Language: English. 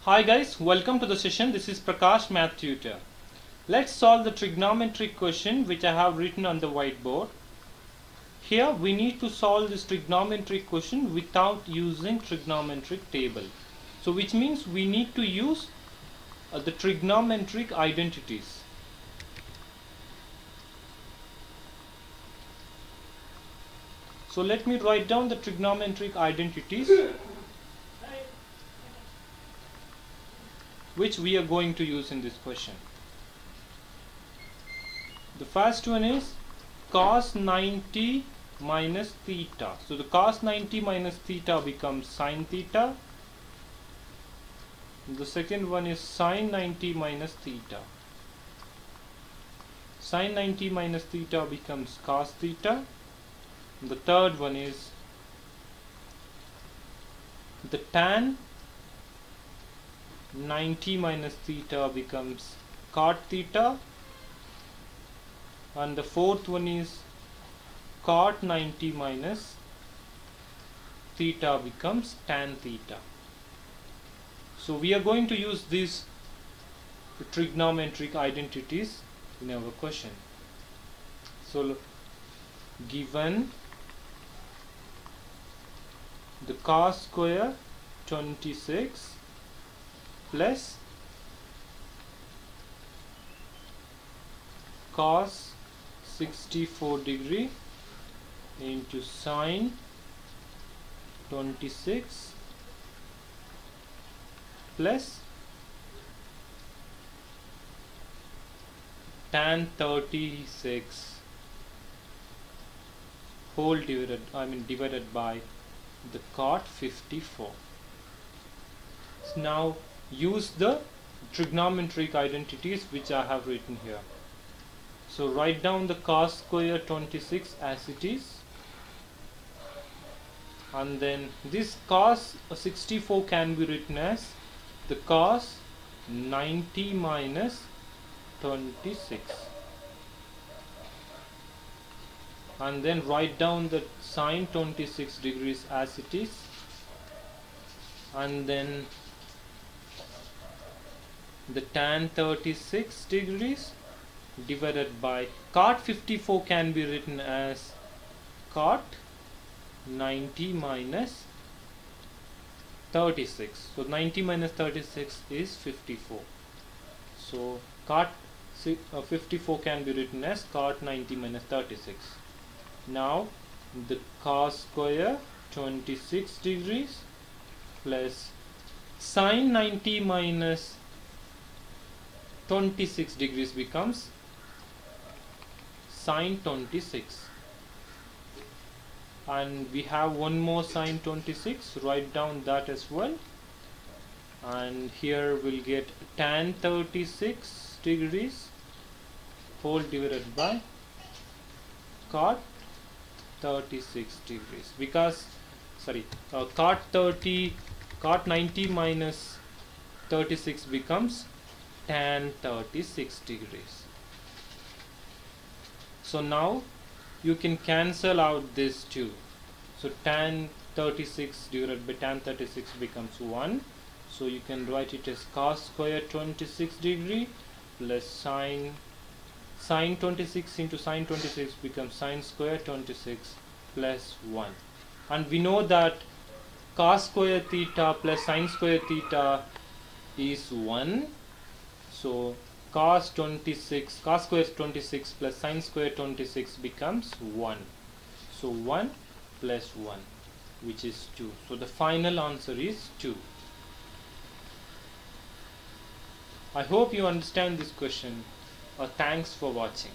Hi guys, welcome to the session. This is Prakash, Math Tutor. Let's solve the trigonometric question which I have written on the whiteboard. Here we need to solve this trigonometric question without using trigonometric table. So which means we need to use the trigonometric identities. So let me write down the trigonometric identities which we are going to use in this question. The first one is cos 90 minus theta. So the cos 90 minus theta becomes sin theta. The second one is sin 90 minus theta. Sin 90 minus theta becomes cos theta. The third one is the tan 90 minus theta becomes cot theta, and the fourth one is cot 90 minus theta becomes tan theta. So we are going to use these trigonometric identities in our question. So given the cos square 26 plus cos 64 degree into sin 26 plus tan 36 whole divided by the cot 54. So now use the trigonometric identities which I have written here. So write down the cos square 26 as it is, and then this cos 64 can be written as the cos 90 minus 26, and then write down the sin 26 degrees as it is, and then the tan 36 degrees divided by cot 54 can be written as cot 90 minus 36. So 90 minus 36 is 54. So cot 54 can be written as cot 90 minus 36. Now the cos square 26 degrees plus sin 90 minus 26 degrees becomes sin 26, and we have one more sin 26. Write down that as well, and here we'll get tan 36 degrees whole divided by cot 36 degrees, because cot 90 minus 36 becomes tan 36 degrees. So now you can cancel out this 2. So tan 36 divided by tan 36 becomes 1. So you can write it as cos square 26 degree plus sin 26 into sin 26 becomes sin square 26 plus 1. And we know that cos square theta plus sin square theta is 1. So cos square 26 plus sin square 26 becomes 1. So 1 plus 1, which is 2. So the final answer is 2. I hope you understand this question. Thanks for watching.